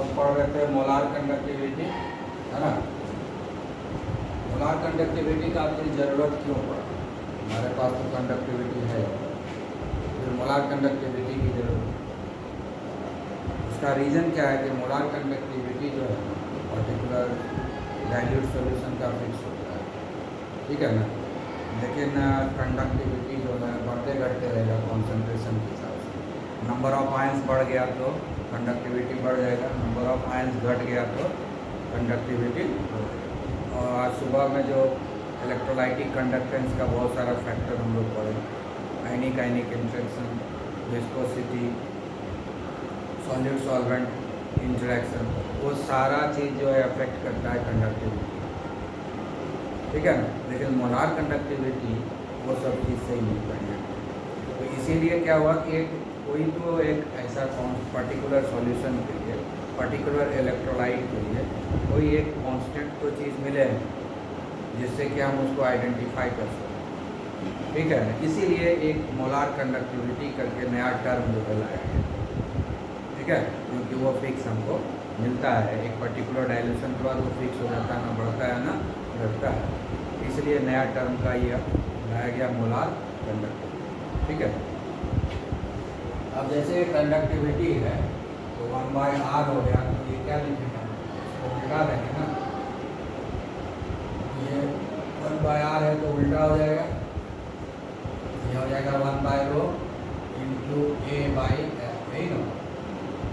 लोग पढ़ रहे थे मोलार कंडक्टिविटी, है ना। मोलार कंडक्टिविटी का आपकी ज़रूरत क्यों पड़ा? हमारे पास तो कंडक्टिविटी है, फिर मोलार कंडक्टिविटी की जरूरत। उसका रीज़न क्या है कि मोलार कंडक्टिविटी जो है पर्टिकुलर डाइल्यूट सॉल्यूशन का फिक्स होता है, ठीक है ना। लेकिन कंडक्टिविटी जो है बढ़ते घटते रहेगा कॉन्सेंट्रेशन के हिसाब से। नंबर ऑफ आयंस बढ़ गया तो कंडक्टिविटी बढ़ जाएगा, नंबर ऑफ आयंस घट गया तो कंडक्टिविटी बढ़ जाएगा। और आज सुबह में जो इलेक्ट्रोलाइटिक कंडक्टेंस का बहुत सारा फैक्टर हम लोग पढ़े, ionic ionic interaction, viscosity, solid solvent interaction, वो सारा चीज़ जो है अफेक्ट करता है कंडक्टिविटी, ठीक है ना। लेकिन मोलार कंडक्टिविटी वो सब चीज़ से इंडिपेंडेंट है। तो इसीलिए क्या हुआ कि कोई तो एक ऐसा पर्टिकुलर सॉल्यूशन के लिए, पर्टिकुलर इलेक्ट्रोलाइट के लिए कोई एक कांस्टेंट तो चीज़ मिले जिससे कि हम उसको आइडेंटिफाई कर सकें, ठीक है ना। इसीलिए एक मोलार कंडक्टिविटी करके नया टर्म जो है लाया गया, ठीक है, क्योंकि वो फिक्स हमको मिलता है एक पर्टिकुलर डायल्यूशन के बाद वो फिक्स हो जाता है, ना बढ़ता है ना घटता है। इसलिए नया टर्म का ये लाया गया मोलार कंडक्टिविटी, ठीक है। अब जैसे कंडक्टिविटी है तो 1/r हो गया, तो ये क्या लिखेंगे, इसको उल्टा देंगे ना। ये 1/r है तो उल्टा हो जाएगा, ये हो जाएगा 1/ρ इंटू a/l, यही ना।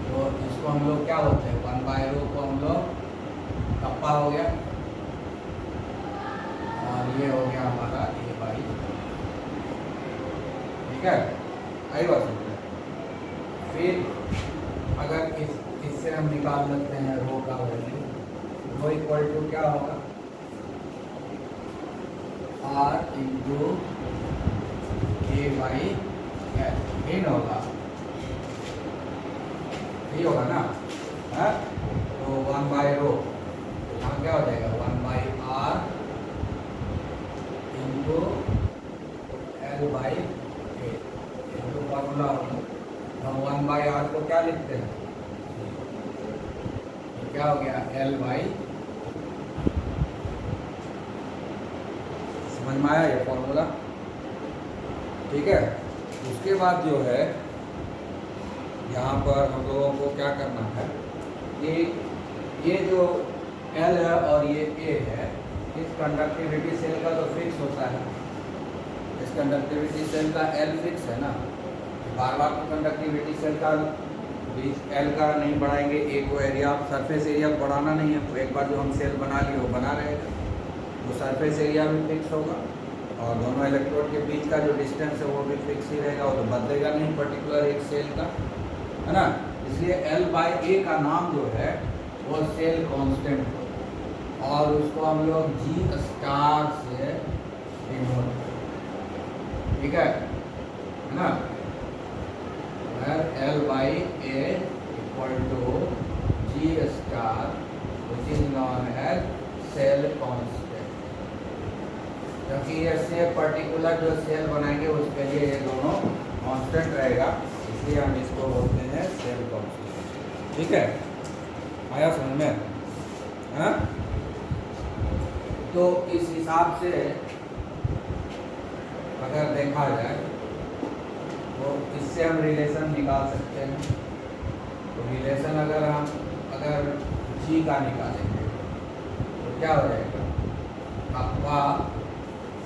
तो इसको हम लोग क्या बोलते हैं, 1/ρ को हम लोग कप्पा हो गया और ये हो गया हमारा a/, ठीक है। आई बात समझ। फिर अगर इससे हम निकाल सकते हैं रो का वैल्यू, रो इक्वल टू क्या होगा, r इंटू a/l, यही ना होगा, यही होगा ना, है। तो 1/ρ यहाँ क्या हो जाएगा, 1/r into l/a, into formula हम 1/r को क्या लिखते हैं, तो क्या हो गया l/, समझ में आया ये फॉर्मूला, ठीक है। उसके बाद जो है यहाँ पर हम लोगों को क्या करना है कि ये जो L है और ये A है, इस कंडक्टिविटी सेल का तो फिक्स होता है, इस कंडक्टिविटी सेल का L फिक्स है ना। बार बार तो कंडक्टिविटी सेल का बीच L का नहीं बढ़ाएंगे, A को एरिया सरफेस एरिया बढ़ाना नहीं है, तो एक बार जो हम सेल बना लिए वो बना रहेगा, वो सरफेस एरिया भी फिक्स होगा और दोनों इलेक्ट्रोड के बीच का जो डिस्टेंस है वो भी फिक्स ही रहेगा, वो तो बदलेगा नहीं पर्टिकुलर एक सेल का, है ना। इसलिए l/a का नाम जो है वो सेल कांस्टेंट है और उसको हम लोग G स्टार से डिनोट, ठीक है ना। l/a equal to G star which is known as cell constant, क्योंकि ये सेल पर्टिकुलर जो सेल बनाएंगे उसके लिए ये दोनों कांस्टेंट रहेगा, इसलिए हम इसको बोलते हैं सेल कांस्टेंट, ठीक है। आया समझ में, हाँ। तो इस हिसाब से अगर देखा जाए तो इससे हम रिलेशन निकाल सकते हैं। तो रिलेशन अगर G का निकालेंगे तो क्या हो जाएगा, कप्पा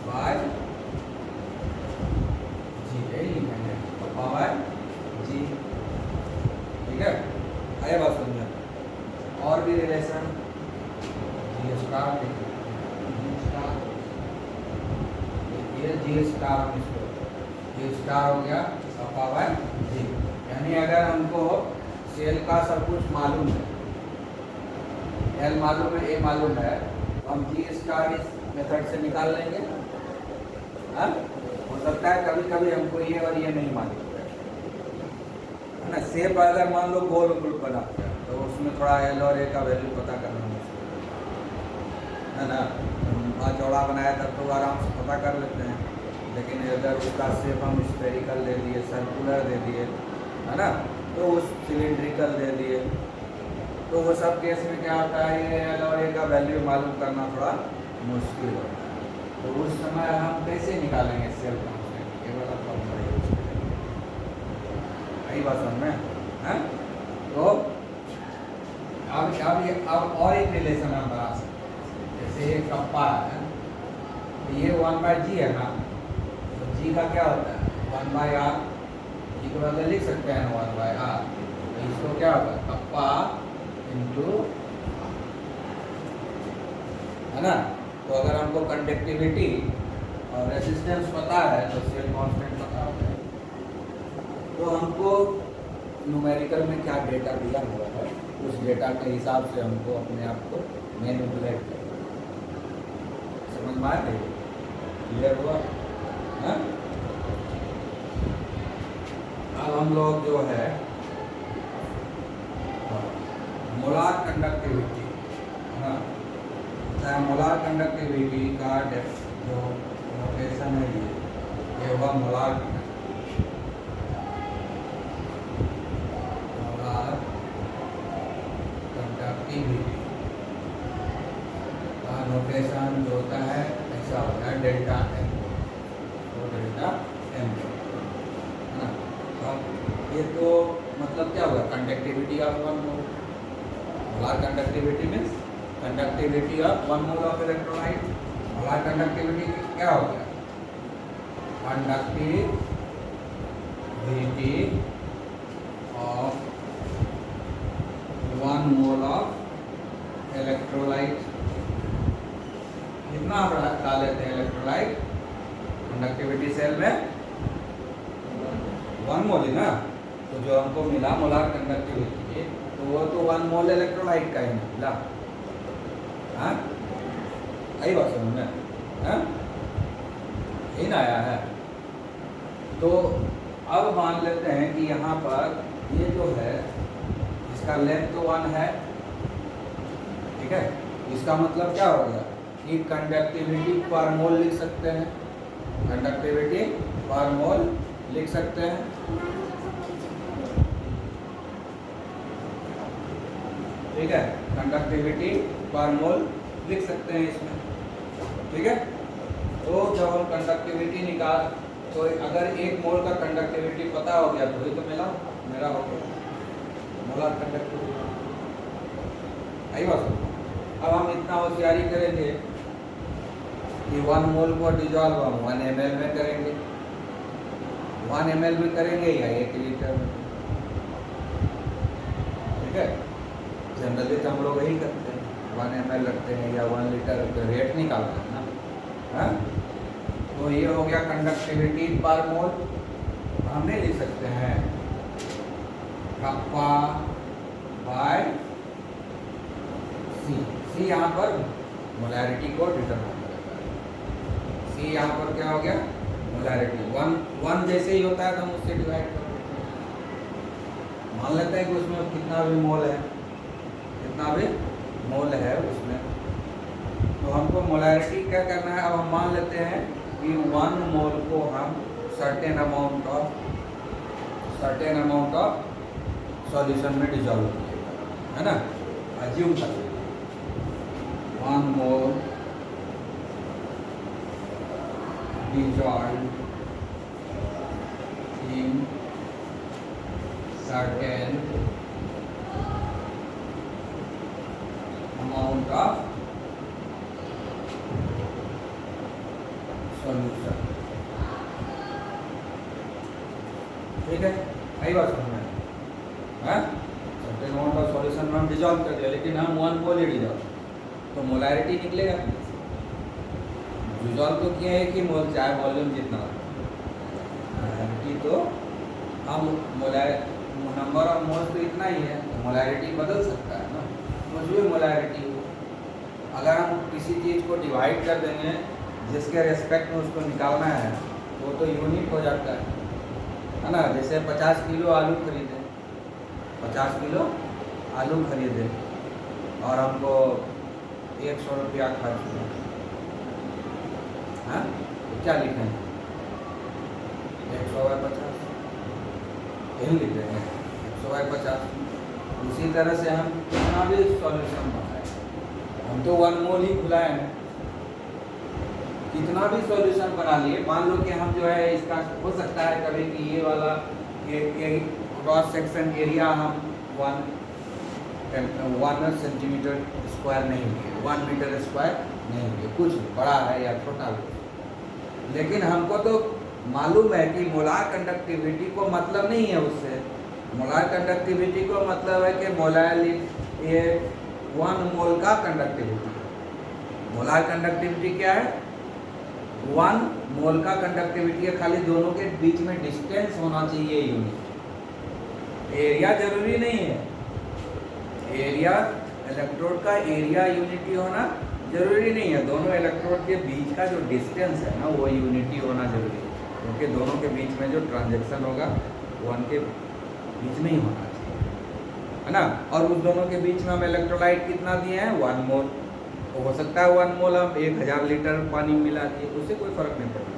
बाय G, यही लिखेंगे कप्पा बाय G, ठीक है। आया बात समझ में। और भी रिलेशन G स्टार, ये G स्टार, हम इसको G स्टार हो गया कप्पा बाय G। यानी अगर हमको सेल का सब कुछ मालूम है, L मालूम है, A मालूम है, तो हम G स्टार इस मेथड से निकाल लेंगे, हाँ। हो सकता है कभी कभी हमको ये और ये नहीं मालूम है ना। सेप अगर मान लो गोल ग्रुप बनाते हैं तो उसमें थोड़ा L और A का वैल्यू पता करना मुश्किल है ना। चौड़ा बनाया तब तो आराम से पता कर लेते हैं, लेकिन अगर उसका शेप हम स्फेरिकल दे दिए, सर्कुलर दे दिए, है ना, तो उस सिलिंड्रिकल दे दिए, तो तो वो सब केस में क्या होता है, ये एल और ए का वैल्यू मालूम करना थोड़ा मुश्किल होता है। तो उस समय हम कैसे निकालेंगे सेल कांस्टेंट, ये वाला फॉर्मूला यूज करेंगे। यही बात समझ में है। तो अब और एक रिलेशन हम बना सकते हैं। जैसे ये कप्पा है, तो ये 1/g है ना, तो g का क्या होता है 1/r, g को बदले लिख सकते हैं 1/r। तो इसको क्या होगा कप्पा इंटू, है ना। तो अगर हमको कंडक्टिविटी और रेजिस्टेंस पता है तो सेल कांस्टेंट पता होता है। तो हमको न्यूमेरिकल में क्या डेटा दिया हुआ है, उस डेटा के हिसाब से हमको अपने आप को मैनिपुलेट करना। समझ में आ गई, क्लियर हुआ है। अब हम लोग जो है मोलार कंडक्टिविटी, है ना, मोलार कंडक्टिविटी का जो नोटेशन है ये हुआ मोलार कंडक्टिविटी का नोटेशन जो होता है ऐसा होता है डेल्टा एम, तो डेल्टा एम, है ना। अब ये तो मतलब क्या हुआ conductivity of one mole, molar conductivity means conductivity of one mole of electrolyte. Molar conductivity क्या हो गया conductivity of one mole of electrolyte. कितना आप डाल लेते हैं इलेक्ट्रोलाइट कंडक्टिविटी सेल में 1 मोल ही ना, तो जो हमको मिला मोलार कंडक्टिविटी तो वो तो 1 मोल इलेक्ट्रोलाइट का ही मिला। हाँ यही बात समझ में, हाँ यही ना आया है। तो अब मान लेते हैं कि यहाँ पर ये जो है इसका लेंथ तो 1 है, ठीक है। इसका मतलब क्या हो गया कि कंडक्टिविटी पर मोल लिख सकते हैं, कंडक्टिविटी पर मोल लिख सकते हैं, ठीक है। कंडक्टिविटी पर मोल लिख सकते हैं इसमें, ठीक है। तो जब हम कंडक्टिविटी निकाल, तो अगर 1 मोल का कंडक्टिविटी पता हो गया तो ये तो मेरा हो गया मोलार कंडक्टिविटी। आई बात। अब हम इतना होशियारी करेंगे कि 1 मोल को डिजॉल्व हम 1 ml में करेंगे, 1 ml में करेंगे या 1 लीटर में, ठीक है। जनरली तो हम लोग यही करते हैं 1 ml रखते हैं या 1 लीटर रेट निकालते हैं ना, हाँ। तो ये हो गया कंडक्टिविटी पर मोल। हम नहीं लिख सकते हैं कप्पा बाय सी, सी यहाँ पर मोलैरिटी को डिटरमाइन करता है। सी यहाँ पर क्या हो गया मोलैरिटी 1 जैसे ही होता है तो हम उससे डिवाइड कर देते हैं। मान लेते हैं कि उसमें कितना भी मोल है, कितना भी मोल है उसमें, तो हमको मोलैरिटी क्या करना है। अब हम मान लेते हैं कि 1 मोल को हम सर्टेन अमाउंट ऑफ सॉल्यूशन में डिजॉल्व कीजिएगा, है ना। अज्यूम कर 1 mole dissolve in certain amount of solution, ठीक है। यही बात समझ में है। सर्टेन अमाउंट ऑफ सॉल्यूशन में हम डिजॉल्व कर दिया, लेकिन हम 1 मोल ही डिजॉल्व, तो मोलैरिटी निकलेगा। डिजॉल्व तो किया है कि मोल चाहे वॉल्यूम जितना मोलैरिटी, तो हम नंबर ऑफ मोल्स तो इतना ही है, तो मोलैरिटी बदल सकता है ना, कुछ भी मोलैरिटी हो। अगर हम किसी चीज़ को डिवाइड कर देंगे जिसके रेस्पेक्ट में उसको निकालना है वो तो यूनिट हो जाता है ना। जैसे 50 किलो आलू खरीदे, 50 किलो आलू खरीदे और हमको 100 रुपया खर्च हुआ, हाँ, तो क्या लिखेंगे 100/50, यही लिख देंगे 100/50। उसी तरह से हम कितना भी सॉल्यूशन बनाए, हम तो 1 मोल ही खुलाए हैं, कितना भी सॉल्यूशन बना लिए, मान लो कि हम जो है इसका हो सकता है कभी कि ये वाला ये क्रॉस सेक्शन एरिया हम 1 सेंटीमीटर स्क्वायर नहीं लिए, 1 मीटर स्क्वायर नहीं लिए, कुछ बड़ा है या छोटा है, लेकिन हमको तो मालूम है कि मोलार कंडक्टिविटी को मतलब नहीं है उससे। मोलार कंडक्टिविटी को मतलब है कि मोलार ये 1 मोल का कंडक्टिविटी। मोलार कंडक्टिविटी क्या है? 1 मोल का कंडक्टिविटी है, खाली दोनों के बीच में डिस्टेंस होना चाहिए यूनिट। एरिया जरूरी नहीं है, एरिया इलेक्ट्रोड का एरिया यूनिटी होना जरूरी नहीं है, दोनों इलेक्ट्रोड के बीच का जो डिस्टेंस है ना वो यूनिटी होना जरूरी है, क्योंकि दोनों के बीच में जो ट्रांजैक्शन होगा वो उनके बीच में ही होना चाहिए, है ना। और उस दोनों के बीच में हम इलेक्ट्रोलाइट कितना दिए हैं? 1 मोल। तो हो सकता है 1 मोल हम 1000 लीटर पानी मिला दिए, उससे कोई फर्क नहीं पड़ता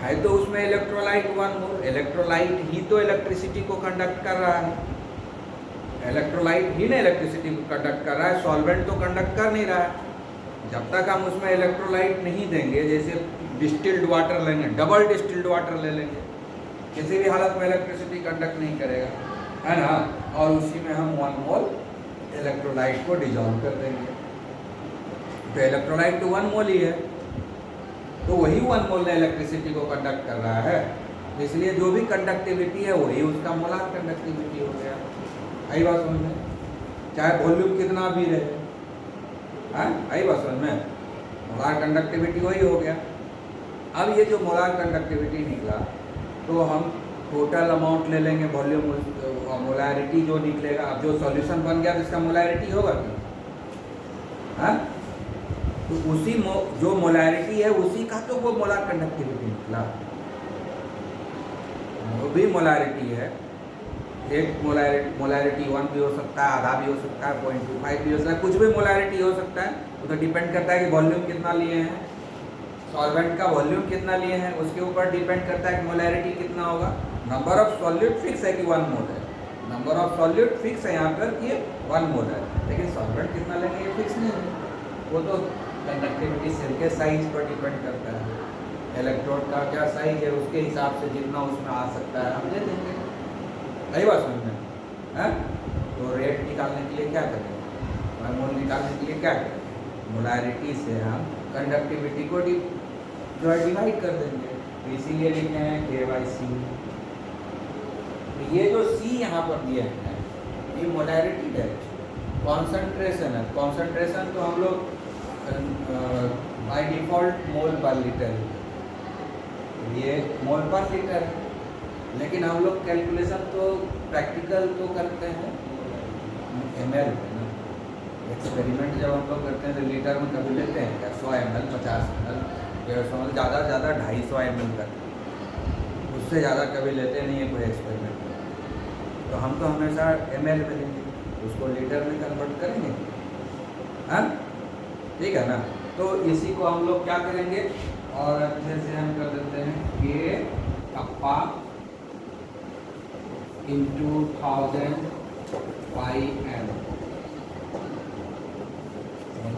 है, तो उसमें इलेक्ट्रोलाइट 1 मोल। इलेक्ट्रोलाइट ही तो इलेक्ट्रिसिटी को कंडक्ट कर रहा है, इलेक्ट्रोलाइट ही ना इलेक्ट्रिसिटी को कंडक्ट कर रहा है, सॉल्वेंट तो कंडक्ट कर नहीं रहा है। जब तक हम उसमें इलेक्ट्रोलाइट नहीं देंगे, जैसे डिस्टिल्ड वाटर लेंगे, डबल डिस्टिल्ड वाटर ले लेंगे, किसी भी हालत में इलेक्ट्रिसिटी कंडक्ट नहीं करेगा, है ना। और उसी में हम 1 मोल इलेक्ट्रोलाइट को डिजॉल्व कर देंगे, तो इलेक्ट्रोलाइट तो 1 मोल ही है, तो वही 1 मोल इलेक्ट्रिसिटी को कंडक्ट कर रहा है, इसलिए जो भी कंडक्टिविटी है वही उसका मोलार कंडक्टिविटी हो गया। आई बात समझ में? चाहे वॉल्यूम कितना भी रहे, हाँ आई बात समझ में, मोलार कंडक्टिविटी वही हो गया। अब ये जो मोलार कंडक्टिविटी निकला, तो हम टोटल अमाउंट ले लेंगे, वॉल्यूम मोलारिटी जो निकलेगा, अब जो सॉल्यूशन बन गया तो इसका मोलारिटी होगा क्या? हाँ, तो उसी जो मोलारिटी है उसी का तो वो मोलार कंडक्टिविटी निकला, वो भी मोलारिटी है। एक मोलारिटी 1 भी हो सकता है, आधा भी हो सकता है, 0.25 भी हो सकता है, कुछ भी मोलारिटी हो सकता है। वो तो डिपेंड करता है कि वॉल्यूम कितना लिए हैं, सॉल्वेंट का वॉल्यूम कितना लिए हैं, उसके ऊपर डिपेंड करता है कि मोलारिटी कितना होगा। नंबर ऑफ सॉल्यूट फिक्स है कि 1 मोल है, नंबर ऑफ सॉल्यूट फिक्स है यहाँ पर कि 1 मोल है, लेकिन सॉल्वेंट कितना लेंगे ये फिक्स नहीं है, वो तो कंडक्टिविटी सेल के साइज पर डिपेंड करता है। इलेक्ट्रोड का क्या साइज है उसके हिसाब से जितना उसमें आ सकता है हम दे देंगे। सही बात समझ में है? तो रेट निकालने के लिए क्या करें, मोल निकालने के लिए क्या करें, मोलारिटी से हम कंडक्टिविटी को जो है डिवाइड कर देंगे, तो इसीलिए लिखे हैं K/C। ये जो C यहाँ पर दिया है ये मोलारिटी है, कॉन्सेंट्रेशन है। कॉन्सेंट्रेशन तो हम लोग बाय डिफॉल्ट मोल पर लीटर, ये मोल पर लीटर है, लेकिन हम लोग कैलकुलेशन तो प्रैक्टिकल तो करते हैं ml में ना। एक्सपेरिमेंट जब हम लोग करते हैं तो लीटर में कभी लेते हैं क्या? 100 ml, 50 ml, 150 ml, ज़्यादा से ज़्यादा 250 ml करते हैं, उससे ज़्यादा कभी लेते नहीं है कोई एक्सपेरिमेंट में। तो हम तो हमेशा ml में लेंगे, उसको लीटर में कन्वर्ट करेंगे, हाँ ठीक है ना। तो इसी को हम लोग क्या करेंगे, और अच्छे से हम कर देते हैं K कप्पा इंटू 1000 पाई m,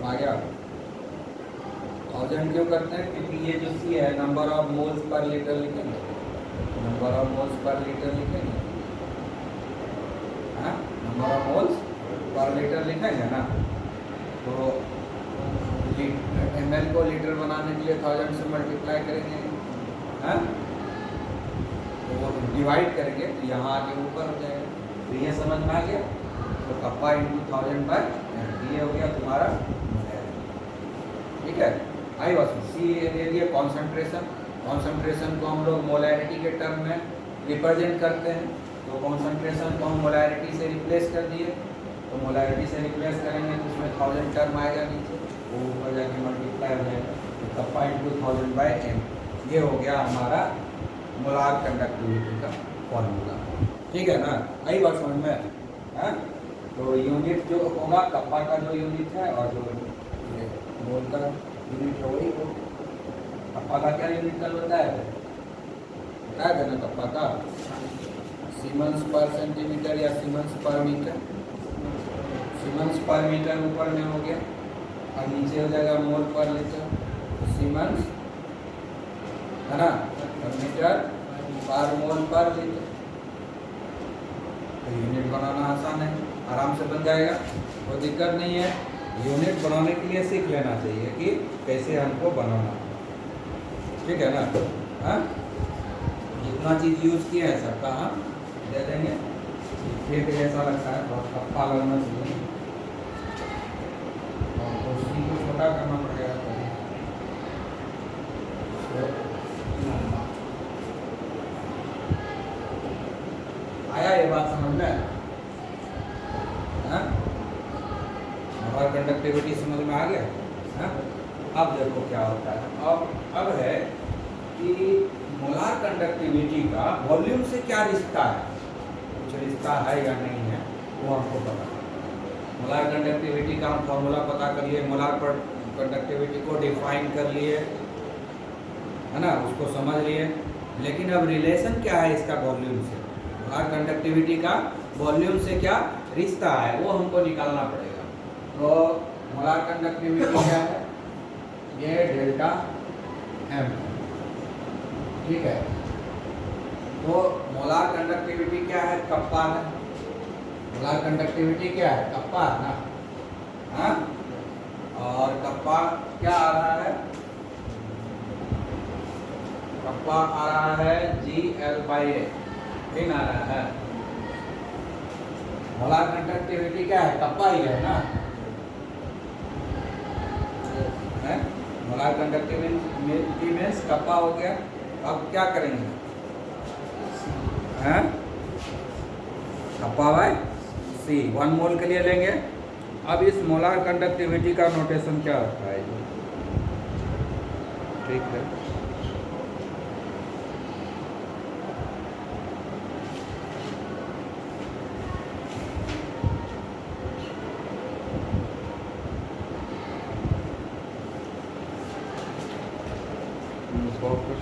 आ गया। 1000 क्यों करते हैं? क्योंकि ये जो C है number of moles per litre लिखेंगे, number of moles per litre लिखेंगे, हाँ number of moles per litre लिखेंगे ना। तो ml को लीटर बनाने के लिए 1000 से मल्टीप्लाई करेंगे, हाँ तो वो डिवाइड करेंगे तो यहाँ आके ऊपर हो जाएगा। तो ये समझ में आ गया, तो कप्पा इंटू 1000 बाय ये हो गया तुम्हारा, ठीक है। आई बस सी दे दिया कॉन्सेंट्रेशन, कॉन्सेंट्रेशन को हम लोग मोलैरिटी के टर्म में रिप्रेजेंट करते हैं, तो कॉन्सेंट्रेशन को हम मोलैरिटी से रिप्लेस कर दिए, तो मोलैरिटी से रिप्लेस करेंगे तो उसमें 1000 टर्म आएगा नीचे, वो ऊपर जाके मल्टीप्लाई हो जाएगा, तो कप्पा इंटू 1000 बाय m, ये हो गया हमारा मोलार कंडक्टिविटी का फॉर्मूला, ठीक है ना। आई बात समझ में है? तो यूनिट जो होगा कप्पा का जो यूनिट है और जो मोल का यूनिट है वही हो। कप्पा का क्या यूनिट का होता है बताया था ना, कप्पा का सीमेंस पर सेंटीमीटर या सीमेंस पर मीटर सीमेंस पर मीटर ऊपर में हो गया और नीचे हो जाएगा मोल पर लीटर। तो सीमेंस है ना, पर मीटर पर मोल पर लीटर। तो यूनिट बनाना आसान है, आराम से बन जाएगा, कोई दिक्कत नहीं है। यूनिट बनाने के लिए सीख लेना चाहिए कि कैसे हमको बनाना, ठीक है ना। हाँ, जितना चीज़ यूज़ किया है सबका हम दे देंगे। एक ऐसा लगता है बहुत कप्पा लगना चाहिए और कुर्सी को छोटा करना पड़ेगा। आया ये बात समझ में? मोलार कंडक्टिविटी समझ में आ गया? हाँ? अब देखो क्या होता है। अब है कि मोलार कंडक्टिविटी का वॉल्यूम से क्या रिश्ता है, कुछ रिश्ता है या नहीं है वो हमको पता। मोलार कंडक्टिविटी का हम फॉर्मूला पता कर लिए, मोलार पर कंडक्टिविटी को डिफाइन कर लिए, है ना, उसको समझ लिए। लेकिन अब रिलेशन क्या है इसका वॉल्यूम से, मोलार कंडक्टिविटी का वॉल्यूम से क्या रिश्ता है वो हमको निकालना पड़ेगा। तो मोलार कंडक्टिविटी क्या है, ये डेल्टा एम, ठीक है। तो मोलार कंडक्टिविटी क्या है, कप्पा है। मोलार कंडक्टिविटी क्या है, कप्पा है ना। हाँ, और कप्पा क्या आ रहा है, कप्पा आ रहा है GL/A, ठीक आ रहा है। मोलार कंडक्टिविटी क्या है, कप्पा ही है ना। मोलार कंडक्टिविटी मीन्स कप्पा हो गया। अब क्या करेंगे, हैं, कप्पा बाय C 1 मोल के लिए लेंगे। अब इस मोलार कंडक्टिविटी का नोटेशन क्या होता है, ठीक है। बहुत कुछ